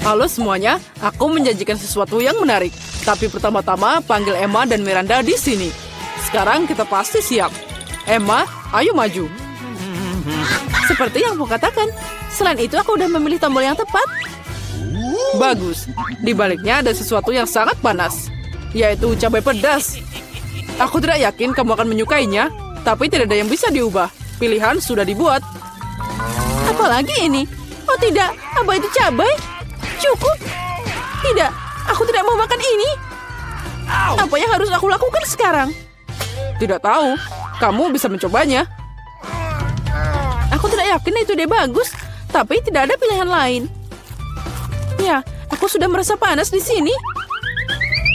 Halo semuanya, aku menjanjikan sesuatu yang menarik. Tapi pertama-tama panggil Emma dan Miranda di sini. Sekarang kita pasti siap. Emma, ayo maju. Seperti yang aku katakan. Selain itu aku udah memilih tombol yang tepat. Bagus. Di baliknya ada sesuatu yang sangat panas, yaitu cabai pedas. Aku tidak yakin kamu akan menyukainya, tapi tidak ada yang bisa diubah. Pilihan sudah dibuat. Apalagi ini? Oh tidak, apa itu cabai? Cukup. Tidak, aku tidak mau makan ini. Apa yang harus aku lakukan sekarang? Tidak tahu. Kamu bisa mencobanya. Aku tidak yakin itu dia bagus, tapi tidak ada pilihan lain. Ya, aku sudah merasa panas di sini.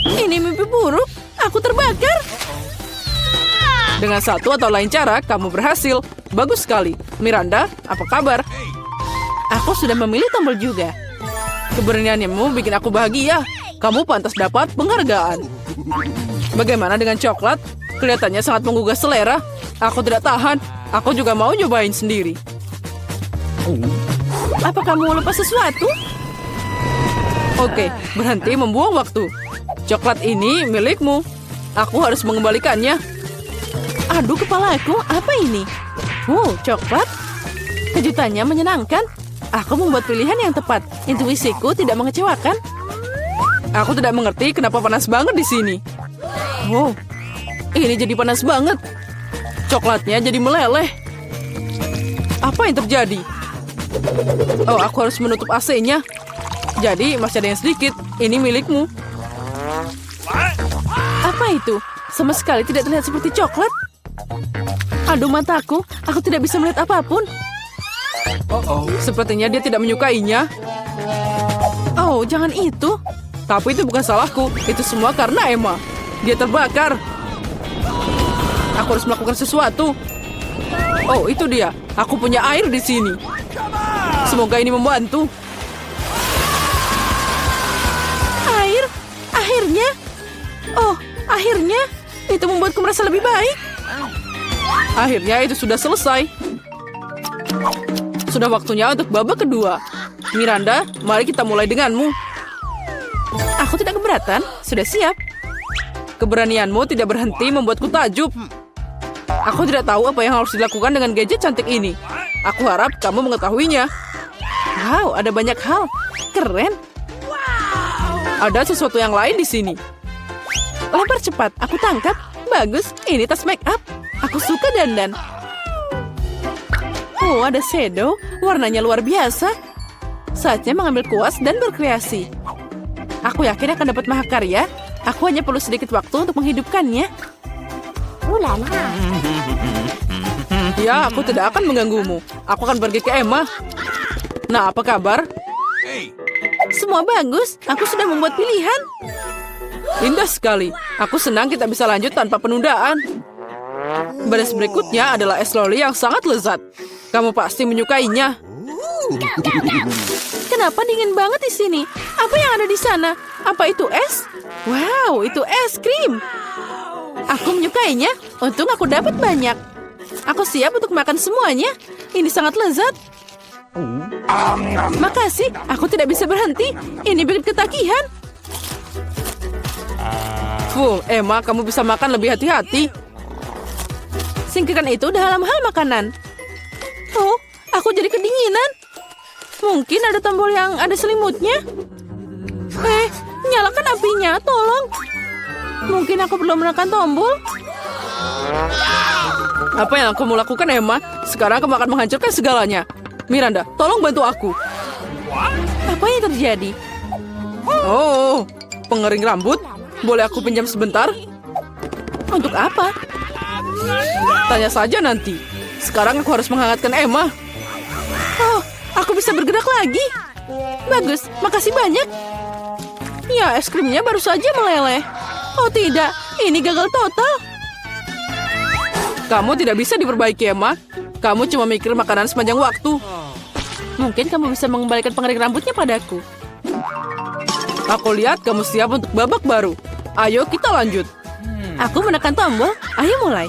Ini mimpi buruk. Aku terbakar. Dengan satu atau lain cara, kamu berhasil. Bagus sekali. Miranda, apa kabar? Aku sudah memilih tombol juga. Keberanianmu bikin aku bahagia. Kamu pantas dapat penghargaan. Bagaimana dengan coklat? Kelihatannya sangat menggugah selera. Aku tidak tahan. Aku juga mau nyobain sendiri. Apa kamu lupa sesuatu? Oke, berhenti membuang waktu. Coklat ini milikmu. Aku harus mengembalikannya. Aduh, kepalaku. Apa ini? Coklat. Kejutannya menyenangkan. Aku membuat pilihan yang tepat. Intuisiku tidak mengecewakan. Aku tidak mengerti kenapa panas banget di sini. Ini jadi panas banget. Coklatnya jadi meleleh. Apa yang terjadi? Aku harus menutup AC-nya. Jadi masih ada yang sedikit. Ini milikmu. Apa itu? Sama sekali tidak terlihat seperti coklat. Aduh, mataku. Aku tidak bisa melihat apapun. Sepertinya dia tidak menyukainya. Jangan itu. Tapi itu bukan salahku. Itu semua karena Emma. Dia terbakar. Aku harus melakukan sesuatu. Itu dia. Aku punya air di sini. Semoga ini membantu. Air? Akhirnya? Akhirnya. Itu membuatku merasa lebih baik. Akhirnya itu sudah selesai. Sudah waktunya untuk babak kedua. Miranda, mari kita mulai denganmu. Aku tidak keberatan. Sudah siap. Keberanianmu tidak berhenti membuatku takjub. Aku tidak tahu apa yang harus dilakukan dengan gadget cantik ini. Aku harap kamu mengetahuinya. Wow, ada banyak hal. Keren. Ada sesuatu yang lain di sini. Lempar cepat. Aku tangkap. Bagus. Ini tas make up. Aku suka dandan. Ada shadow. Warnanya luar biasa. Saatnya mengambil kuas dan berkreasi. Aku yakin akan dapat mahakarya. Aku hanya perlu sedikit waktu untuk menghidupkannya. Ya, aku tidak akan mengganggumu. Aku akan pergi ke Emma. Nah, apa kabar? Semua bagus. Aku sudah membuat pilihan. Indah sekali. Aku senang kita bisa lanjut tanpa penundaan. Baris berikutnya adalah es loli yang sangat lezat. Kamu pasti menyukainya. Kenapa dingin banget di sini? Apa yang ada di sana? Apa itu es? Wow, itu es krim. Aku menyukainya. Untung aku dapat banyak. Aku siap untuk makan semuanya. Ini sangat lezat. Makasih, aku tidak bisa berhenti. Ini bikin ketagihan. Emma, kamu bisa makan lebih hati-hati. Singkirkan itu dalam hal makanan. Aku jadi kedinginan. Mungkin ada tombol yang ada selimutnya. Nyalakan apinya, tolong. Mungkin aku perlu menekan tombol. Apa yang kamu lakukan, Emma? Sekarang kamu akan menghancurkan segalanya. Miranda, tolong bantu aku. Apa yang terjadi? Pengering rambut. Boleh aku pinjam sebentar? Untuk apa? Tanya saja nanti. Sekarang aku harus menghangatkan Emma. Aku bisa bergerak lagi. Bagus, makasih banyak. Ya, es krimnya baru saja meleleh. Tidak, ini gagal total. Kamu tidak bisa diperbaiki, Emma. Kamu cuma mikir makanan sepanjang waktu. Mungkin kamu bisa mengembalikan pengering rambutnya padaku. Aku lihat kamu siap untuk babak baru. Ayo kita lanjut. Aku menekan tombol. Ayo mulai.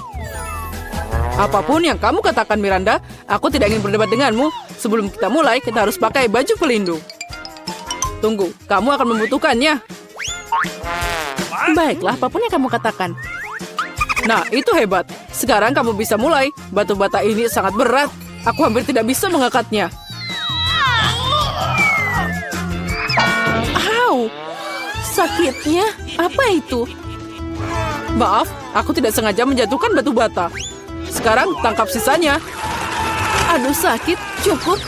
Apapun yang kamu katakan, Miranda, aku tidak ingin berdebat denganmu. Sebelum kita mulai, kita harus pakai baju pelindung. Tunggu, kamu akan membutuhkannya. Baiklah, apapun yang kamu katakan. Nah, itu hebat. Sekarang kamu bisa mulai. Batu bata ini sangat berat. Aku hampir tidak bisa mengangkatnya. Au, sakitnya. Apa itu? Maaf, aku tidak sengaja menjatuhkan batu bata. Sekarang tangkap sisanya. Aduh, sakit. Cukup.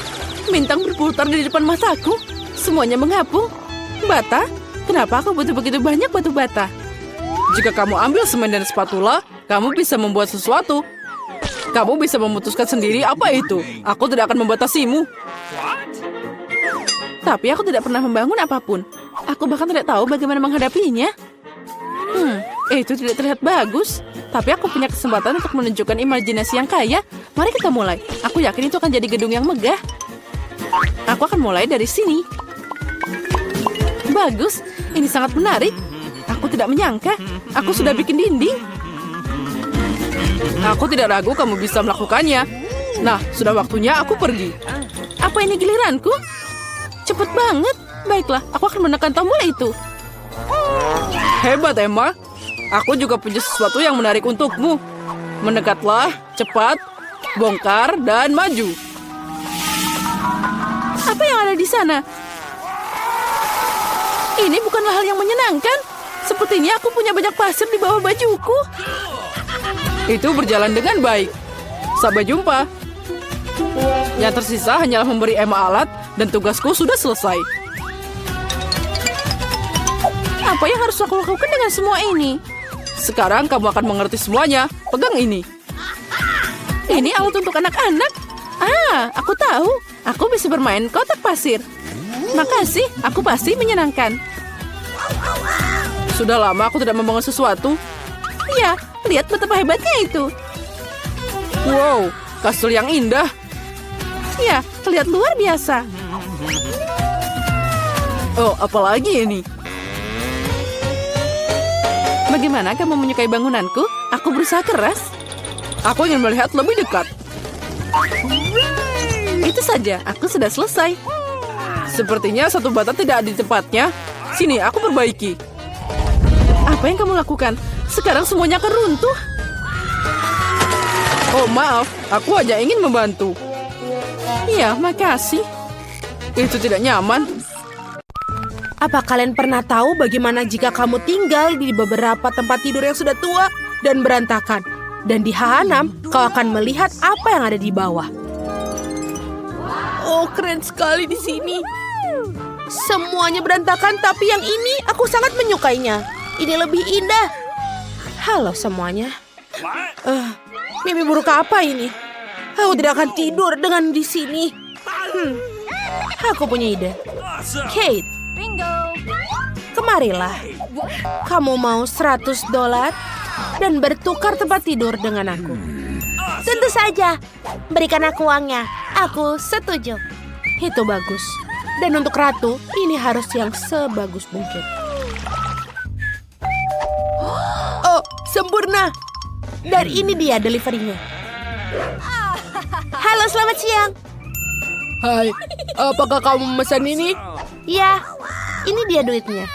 Bintang berputar di depan mataku. Semuanya mengapung. Bata? Kenapa aku butuh begitu banyak batu bata? Jika kamu ambil semen dan spatula, kamu bisa membuat sesuatu. Kamu bisa memutuskan sendiri apa itu. Aku tidak akan membatasimu. Tapi aku tidak pernah membangun apapun. Aku bahkan tidak tahu bagaimana menghadapinya. Itu tidak terlihat bagus. Tapi aku punya kesempatan untuk menunjukkan imajinasi yang kaya. Mari kita mulai. Aku yakin itu akan jadi gedung yang megah. Aku akan mulai dari sini. Bagus, ini sangat menarik. Aku tidak menyangka. Aku sudah bikin dinding. Aku tidak ragu kamu bisa melakukannya. Nah, sudah waktunya aku pergi. Apa ini giliranku? Cepet banget. Baiklah, aku akan menekan tombol itu. Hebat, Emma. Aku juga punya sesuatu yang menarik untukmu. Mendekatlah, cepat, bongkar, dan maju. Apa yang ada di sana? Ini bukanlah hal yang menyenangkan. Sepertinya aku punya banyak pasir di bawah bajuku. Itu berjalan dengan baik. Sampai jumpa. Yang tersisa hanyalah memberi Emma alat dan tugasku sudah selesai. Apa yang harus aku lakukan dengan semua ini? Sekarang kamu akan mengerti semuanya. Pegang ini. Ini alat untuk anak-anak. Aku tahu. Aku bisa bermain kotak pasir. Makasih, aku pasti menyenangkan. Sudah lama aku tidak membangun sesuatu. Ya, lihat betapa hebatnya itu. Wow, kastil yang indah. Ya, terlihat luar biasa. Oh, apalagi ini? Bagaimana kamu menyukai bangunanku? Aku berusaha keras. Aku ingin melihat lebih dekat. Itu saja, aku sudah selesai. Sepertinya satu bata tidak ada di tempatnya. Sini, aku perbaiki. Apa yang kamu lakukan? Sekarang semuanya akan runtuh. Oh, maaf. Aku hanya ingin membantu. Iya, makasih. Itu tidak nyaman. Apa kalian pernah tahu bagaimana jika kamu tinggal di beberapa tempat tidur yang sudah tua dan berantakan? Dan di Hahanam, kau akan melihat apa yang ada di bawah. Oh, keren sekali di sini. Semuanya berantakan, tapi yang ini aku sangat menyukainya. Ini lebih indah. Halo semuanya. Mimpi buruk apa ini? Aku tidak akan tidur dengan di sini. Aku punya ide. Kate, kemarilah. Kamu mau $100 dan bertukar tempat tidur dengan aku? Tentu saja. Berikan aku uangnya. Aku setuju. Itu bagus. Dan untuk ratu, ini harus yang sebagus mungkin. Oh, sempurna. Dan ini dia deliverynya. Halo, selamat siang. Hai, apakah kamu memesan ini? Ya, ini dia duitnya.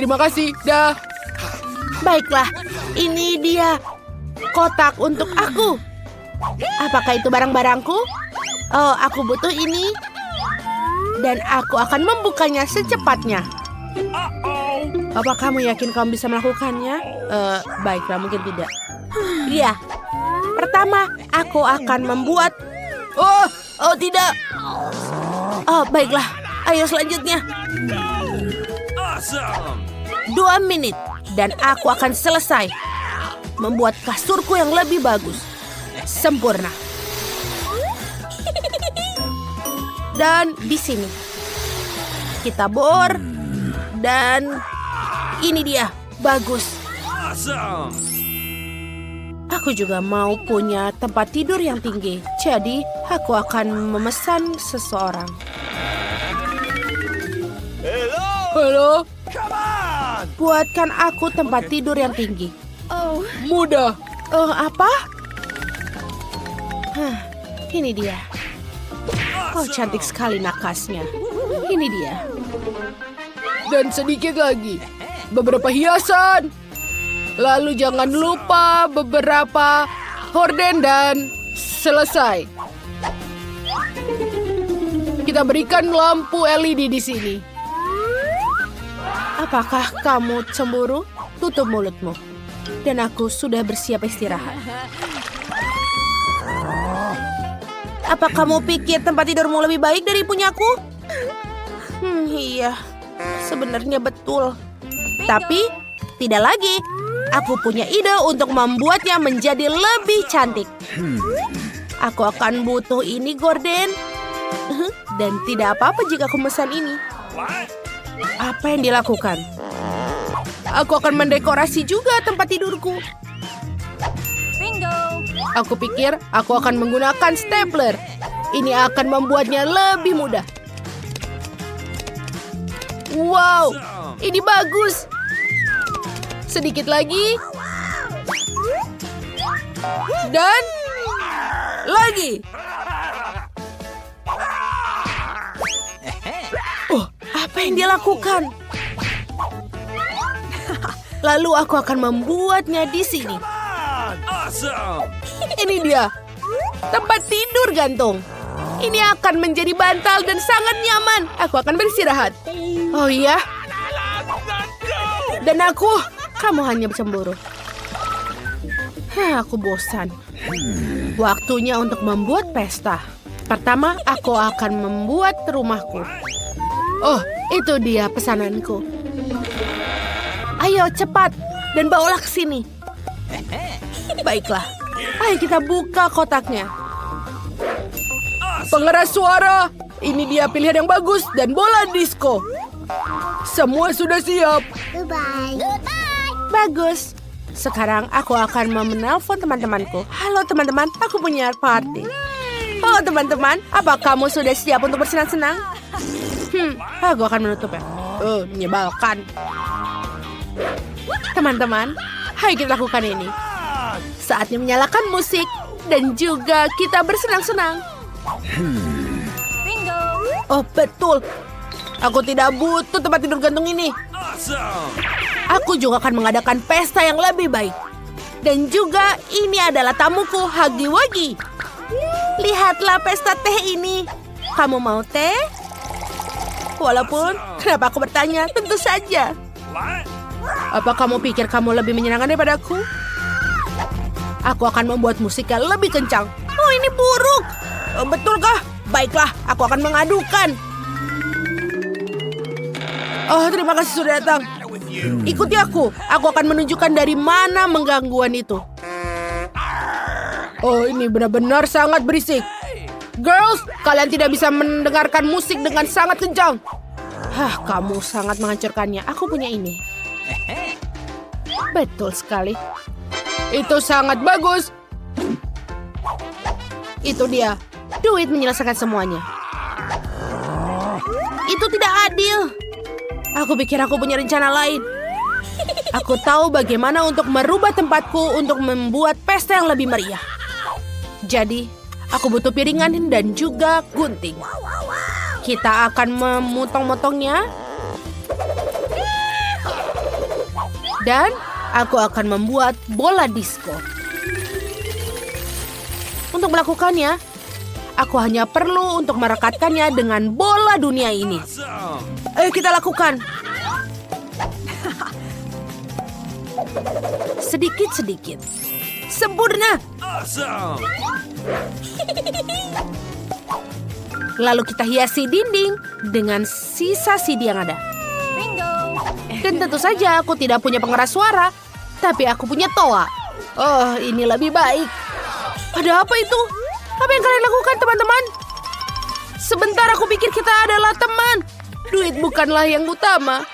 Terima kasih, dah. Baiklah, ini dia kotak untuk aku. Apakah itu barang-barangku? Oh, aku butuh ini. Dan aku akan membukanya secepatnya. Apa kamu yakin kamu bisa melakukannya? Baiklah, mungkin tidak. Iya. Pertama, aku akan membuat... Oh, tidak. Oh, baiklah. Ayo selanjutnya. 2 menit. Dan aku akan selesai. Membuat kasurku yang lebih bagus. Sempurna. Dan di sini kita bor, dan ini dia, bagus. Aku juga mau punya tempat tidur yang tinggi, jadi aku akan memesan seseorang. Halo? Buatkan aku tempat tidur yang tinggi. Mudah. Apa? Ini dia. Oh, cantik sekali nakasnya. Ini dia. Dan sedikit lagi. Beberapa hiasan. Lalu jangan lupa beberapa horden dan selesai. Kita berikan lampu LED di sini. Apakah kamu cemburu? Tutup mulutmu. Dan aku sudah bersiap istirahat. Apa kamu pikir tempat tidurmu lebih baik dari punyaku? Iya, sebenarnya betul. Tapi, tidak lagi. Aku punya ide untuk membuatnya menjadi lebih cantik. Aku akan butuh ini, Gordon. Dan tidak apa-apa jika aku memesan ini. Apa yang dilakukan? Aku akan mendekorasi juga tempat tidurku. Aku pikir aku akan menggunakan stapler. Ini akan membuatnya lebih mudah. Wow, ini bagus. Sedikit lagi. Dan lagi. Oh, apa yang dia lakukan? Lalu aku akan membuatnya di sini. Ini dia. Tempat tidur gantung. Ini akan menjadi bantal dan sangat nyaman. Aku akan beristirahat. Oh iya? Dan kamu hanya cemburu. Aku bosan. Waktunya untuk membuat pesta. Pertama, aku akan membuat rumahku. Oh, itu dia pesananku. Ayo cepat dan bawalah ke sini. Baiklah. Ayo kita buka kotaknya. Pengeras suara. Ini dia pilihan yang bagus dan bola disco. Semua sudah siap. Bagus. Sekarang aku akan menelpon teman-temanku. Halo teman-teman, aku punya party. Oh teman-teman, apa kamu sudah siap untuk bersenang-senang? Aku akan menutupnya. Menyebalkan. Teman-teman, ayo kita lakukan ini. Saatnya menyalakan musik dan juga kita bersenang-senang. Oh betul. Aku tidak butuh tempat tidur gantung ini. Aku juga akan mengadakan pesta yang lebih baik. Dan juga ini adalah tamuku, Huggy Wuggy. Lihatlah pesta teh ini. Kamu mau teh? Walaupun, kenapa aku bertanya? Tentu saja. Apa kamu pikir kamu lebih menyenangkan daripada aku? Aku akan membuat musik yang lebih kencang. Oh, ini buruk. Betulkah? Baiklah, aku akan mengadukan. Oh, terima kasih sudah datang. Ikuti aku. Aku akan menunjukkan dari mana menggangguan itu. Oh, ini benar-benar sangat berisik. Girls, kalian tidak bisa mendengarkan musik dengan sangat kencang. Kamu sangat menghancurkannya. Aku punya ini. Betul sekali. Itu sangat bagus. Itu dia. Duit menyelesaikan semuanya. Itu tidak adil. Aku pikir aku punya rencana lain. Aku tahu bagaimana untuk merubah tempatku untuk membuat pesta yang lebih meriah. Jadi, aku butuh piringan dan juga gunting. Kita akan memotong-motongnya. Dan aku akan membuat bola disco. Untuk melakukannya, aku hanya perlu untuk merekatkannya dengan bola dunia ini. Ayo kita lakukan. Sedikit-sedikit. Sempurna. Lalu kita hiasi dinding dengan sisa CD yang ada. Dan tentu saja aku tidak punya pengeras suara, tapi aku punya toa. Oh, ini lebih baik. Ada apa itu? Apa yang kalian lakukan, teman-teman? Sebentar, aku pikir kita adalah teman. Duit bukanlah yang utama.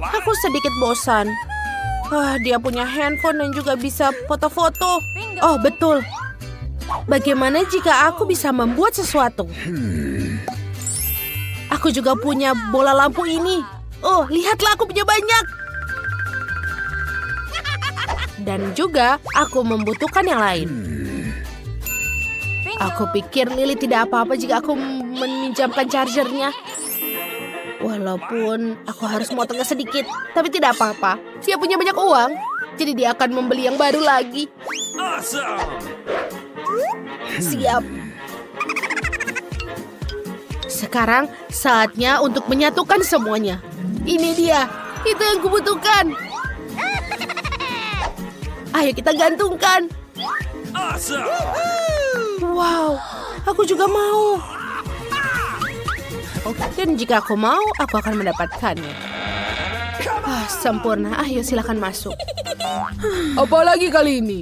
Aku sedikit bosan. Dia punya handphone dan juga bisa foto-foto. Oh, betul. Bagaimana jika aku bisa membuat sesuatu? Aku juga punya bola lampu ini. Oh, lihatlah aku punya banyak. Dan juga aku membutuhkan yang lain. Aku pikir Lily tidak apa-apa jika aku meminjamkan chargernya. Walaupun aku harus motongnya sedikit, tapi tidak apa-apa. Dia punya banyak uang, jadi dia akan membeli yang baru lagi. Siap. Sekarang saatnya untuk menyatukan semuanya. Ini dia, itu yang kubutuhkan. Ayo kita gantungkan. Wow, aku juga mau. Dan jika aku mau, aku akan mendapatkannya. Sempurna, ayo silakan masuk. Apalagi kali ini?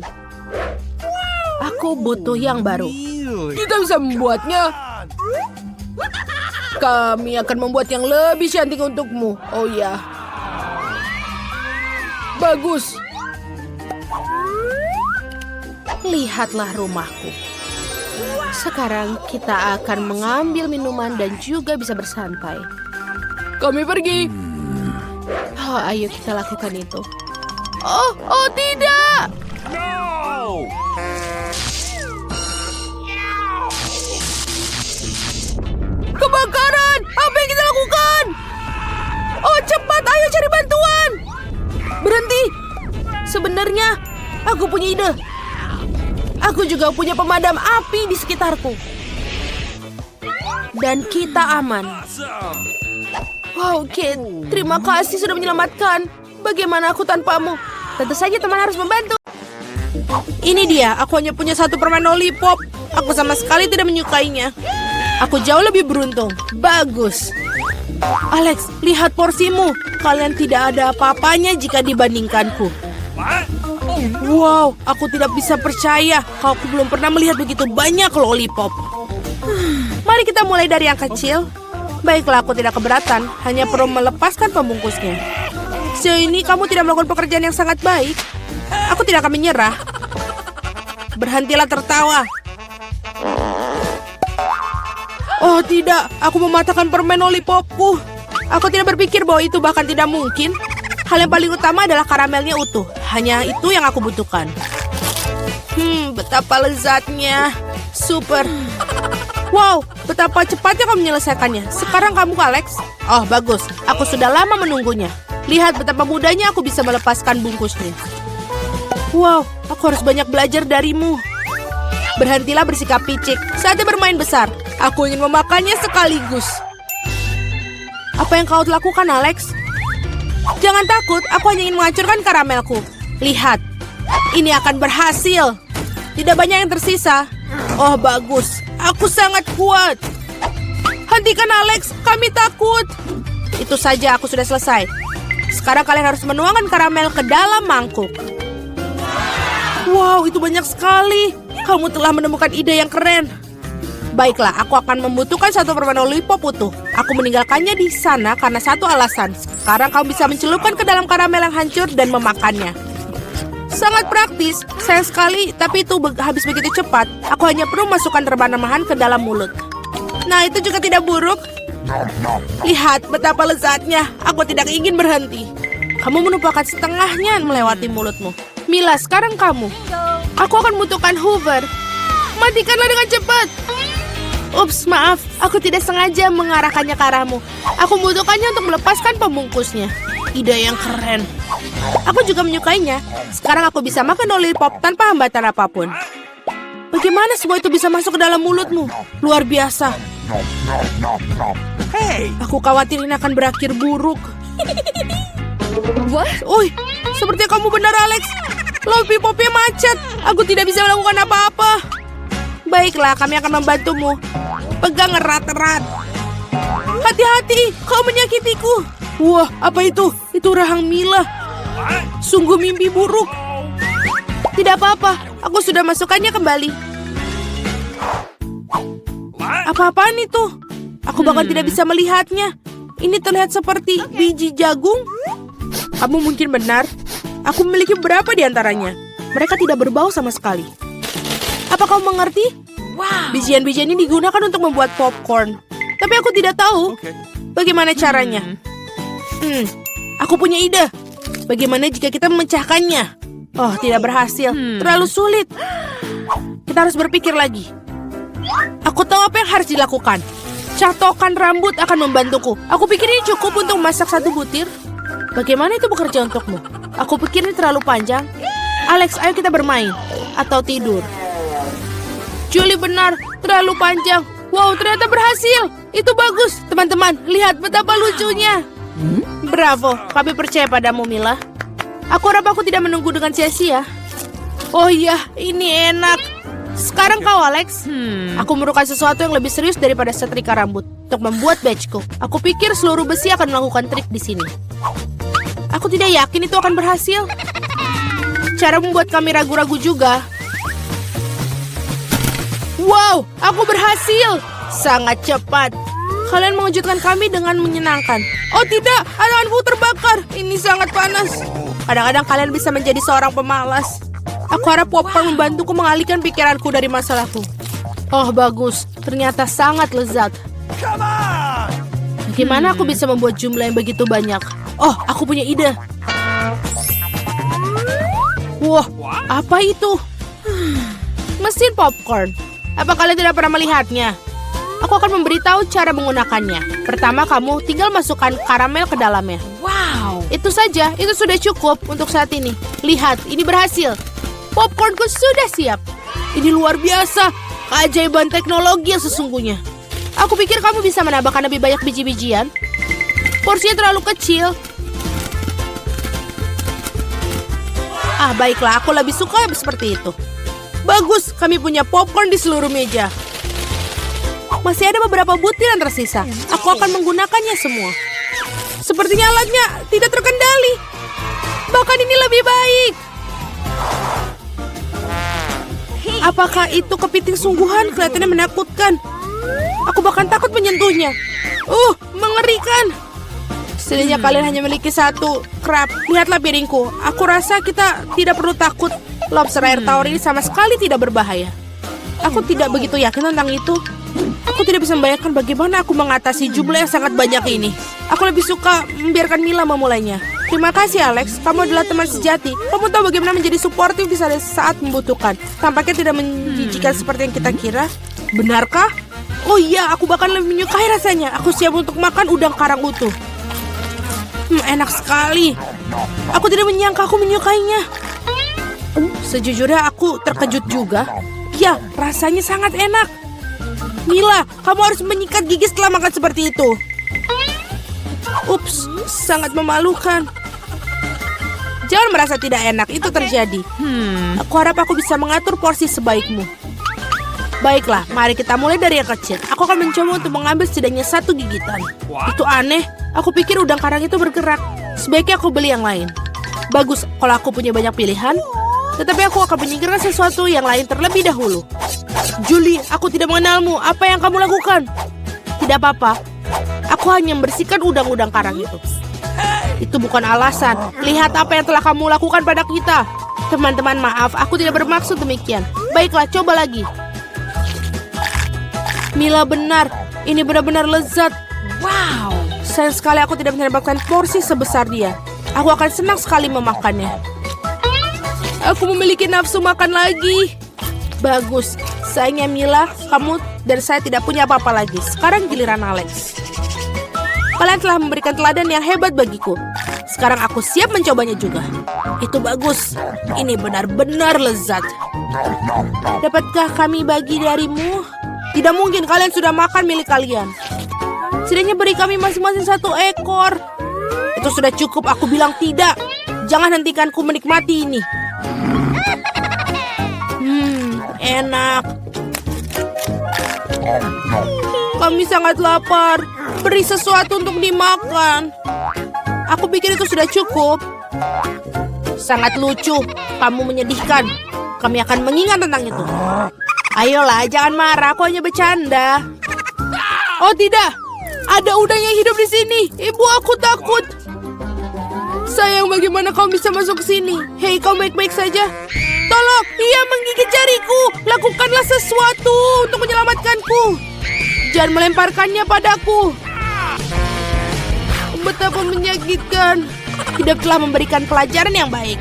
Aku butuh yang baru. Kita bisa membuatnya. Kami akan membuat yang lebih cantik untukmu. Oh ya. Bagus. Lihatlah rumahku. Sekarang kita akan mengambil minuman dan juga bisa bersantai. Kami pergi. Oh, ayo kita lakukan itu. Oh tidak! Kebakaran! Apa yang kita lakukan? Oh, cepat, ayo cari bantuan! Berhenti! Sebenarnya, aku punya ide. Aku juga punya pemadam api di sekitarku. Dan kita aman. Wow, Kit, terima kasih sudah menyelamatkan. Bagaimana aku tanpamu? Tentu saja teman harus membantu. Ini dia, aku hanya punya satu permen lollipop. Aku sama sekali tidak menyukainya. Aku jauh lebih beruntung. Bagus. Alex, lihat porsimu. Kalian tidak ada apa-apanya jika dibandingkanku. Wow, aku tidak bisa percaya. Aku belum pernah melihat begitu banyak lollipop. Mari kita mulai dari yang kecil. Baiklah, aku tidak keberatan. Hanya perlu melepaskan pembungkusnya. Sejauh ini kamu tidak melakukan pekerjaan yang sangat baik. Aku tidak akan menyerah. Berhentilah tertawa. Oh tidak, aku mematahkan permen lollipopku. Aku tidak berpikir bahwa itu bahkan tidak mungkin. Hal yang paling utama adalah karamelnya utuh. Hanya itu yang aku butuhkan. Betapa lezatnya. Super. Wow, betapa cepatnya kamu menyelesaikannya. Sekarang kamu, Alex. Oh, bagus. Aku sudah lama menunggunya. Lihat betapa mudahnya aku bisa melepaskan bungkusnya. Wow, aku harus banyak belajar darimu. Berhentilah bersikap picik. Saatnya bermain besar. Aku ingin memakannya sekaligus. Apa yang kau lakukan, Alex? Jangan takut, aku hanya ingin menghancurkan karamelku. Lihat, ini akan berhasil. Tidak banyak yang tersisa. Oh, bagus. Aku sangat kuat. Hentikan, Alex. Kami takut. Itu saja, aku sudah selesai. Sekarang kalian harus menuangkan karamel ke dalam mangkuk. Wow, itu banyak sekali. Kamu telah menemukan ide yang keren. Baiklah, aku akan membutuhkan satu permen lollipop utuh. Aku meninggalkannya di sana karena satu alasan. Sekarang kamu bisa mencelupkan ke dalam karamel yang hancur dan memakannya. Sangat praktis, sayang sekali, tapi itu habis begitu cepat. Aku hanya perlu masukkan rebana-rebahan ke dalam mulut. Nah, itu juga tidak buruk. Lihat betapa lezatnya. Aku tidak ingin berhenti. Kamu menumpahkan setengahnya melewati mulutmu. Mila, sekarang kamu. Aku akan membutuhkan Hoover. Matikanlah dengan cepat. Ups, maaf. Aku tidak sengaja mengarahkannya ke arahmu. Aku membutuhkannya untuk melepaskan pembungkusnya. Ide yang keren. Aku juga menyukainya. Sekarang aku bisa makan lollipop tanpa hambatan apapun. Bagaimana semua itu bisa masuk ke dalam mulutmu? Luar biasa. Aku khawatir ini akan berakhir buruk. Uy, seperti kamu benar, Alex. Lollipopnya macet. Aku tidak bisa melakukan apa-apa. Baiklah, kami akan membantumu. Pegang erat-erat. Hati-hati, kau menyakitiku. Wah, apa itu? Itu rahang Mila. Sungguh mimpi buruk. Tidak apa-apa, aku sudah masukkannya kembali. Apa-apaan itu? Aku bahkan tidak bisa melihatnya. Ini terlihat seperti biji jagung. Kamu mungkin benar. Aku memiliki beberapa di antaranya. Mereka tidak berbau sama sekali. Apa kau mengerti? Bijian-bijian ini digunakan untuk membuat popcorn. Tapi aku tidak tahu bagaimana caranya. Aku punya ide. Bagaimana jika kita memecahkannya? Oh, tidak berhasil. Terlalu sulit. Kita harus berpikir lagi. Aku tahu apa yang harus dilakukan. Catokan rambut akan membantuku. Aku pikir ini cukup untuk memasak 1 butir. Bagaimana itu bekerja untukmu? Aku pikir ini terlalu panjang. Alex, ayo kita bermain. Atau tidur. Julie benar, terlalu panjang. Wow, ternyata berhasil. Itu bagus. Teman-teman, lihat betapa lucunya. Bravo, kami percaya padamu, Mila. Aku harap aku tidak menunggu dengan sia-sia. Oh iya, ini enak. Sekarang kau, Alex. Aku memerlukan sesuatu yang lebih serius daripada setrika rambut untuk membuat badgeku. Aku pikir seluruh besi akan melakukan trik di sini. Aku tidak yakin itu akan berhasil. Cara membuat kami ragu-ragu juga. Wow, aku berhasil. Sangat cepat. Kalian mengejutkan kami dengan menyenangkan. Oh tidak, tanganku terbakar. Ini sangat panas. Kadang-kadang kalian bisa menjadi seorang pemalas. Aku harap popcorn membantuku mengalihkan pikiranku dari masalahku. Oh bagus, ternyata sangat lezat. Bagaimana aku bisa membuat jumlah yang begitu banyak? Oh, aku punya ide. Wah, apa itu? Mesin popcorn. Apa kalian tidak pernah melihatnya? Aku akan memberitahu cara menggunakannya. Pertama, kamu tinggal masukkan karamel ke dalamnya. Wow, itu saja. Itu sudah cukup untuk saat ini. Lihat, ini berhasil. Popcornku sudah siap. Ini luar biasa. Keajaiban teknologi yang sesungguhnya. Aku pikir kamu bisa menambahkan lebih banyak biji-bijian. Porsinya terlalu kecil. Ah, baiklah. Aku lebih suka seperti itu. Bagus, kami punya popcorn di seluruh meja. Masih ada beberapa butir yang tersisa. Aku akan menggunakannya semua. Sepertinya alatnya tidak terkendali. Bahkan ini lebih baik. Apakah itu kepiting sungguhan? Kelihatannya menakutkan. Aku bahkan takut menyentuhnya. Mengerikan. Setidaknya kalian hanya memiliki 1 crab. Lihatlah piringku. Aku rasa kita tidak perlu takut. Lobster air tawar ini sama sekali tidak berbahaya. Aku tidak begitu yakin tentang itu. Aku tidak bisa membayangkan bagaimana aku mengatasi jumlah yang sangat banyak ini. Aku lebih suka membiarkan Mila memulainya. Terima kasih, Alex. Kamu adalah teman sejati. Kamu tahu bagaimana menjadi suportif di saat membutuhkan. Tampaknya tidak menjijikan seperti yang kita kira. Benarkah? Oh iya, aku bahkan lebih menyukai rasanya. Aku siap untuk makan udang karang utuh. Enak sekali. Aku tidak menyangka aku menyukainya. Sejujurnya aku terkejut juga. Ya, rasanya sangat enak. Mila, kamu harus menyikat gigi setelah makan seperti itu. Ups, sangat memalukan. Jangan merasa tidak enak, itu terjadi. Aku harap aku bisa mengatur porsi sebaikmu. Baiklah, mari kita mulai dari yang kecil. Aku akan mencoba untuk mengambil setidaknya 1 gigitan. Itu aneh, aku pikir udang karang itu bergerak. Sebaiknya aku beli yang lain. Bagus, kalau aku punya banyak pilihan. Tetapi aku akan menyingkirkan sesuatu yang lain terlebih dahulu. Julie, aku tidak mengenalmu. Apa yang kamu lakukan? Tidak apa-apa. Aku hanya membersihkan udang-udang karang itu. Itu bukan alasan. Lihat apa yang telah kamu lakukan pada kita. Teman-teman, maaf. Aku tidak bermaksud demikian. Baiklah, coba lagi. Mila benar. Ini benar-benar lezat. Wow. Sayang sekali aku tidak mendapatkan porsi sebesar dia. Aku akan senang sekali memakannya. Aku memiliki nafsu makan lagi. Bagus. Sayangnya Mila, kamu dan saya tidak punya apa-apa lagi. Sekarang giliran Alex. Kalian telah memberikan teladan yang hebat bagiku. Sekarang aku siap mencobanya juga. Itu bagus. Ini benar-benar lezat. Dapatkah kami bagi darimu? Tidak mungkin, kalian sudah makan milik kalian. Setidaknya beri kami masing-masing 1 ekor. Itu sudah cukup, aku bilang tidak. Jangan hentikanku menikmati ini. Enak. Kami sangat lapar. Beri sesuatu untuk dimakan. Aku pikir itu sudah cukup. Sangat lucu. Kamu menyedihkan. Kami akan mengingat tentang itu. Ayolah, jangan marah. Aku hanya bercanda. Oh tidak. Ada udang yang hidup di sini. Ibu, aku takut. Sayang, bagaimana kamu bisa masuk ke sini? Hei, kau baik-baik saja? Tolong, ia menggigit jariku. Lakukanlah sesuatu untuk menyelamatkanku. Jangan melemparkannya padaku. Betapa menyakitkan. Hidup telah memberikan pelajaran yang baik.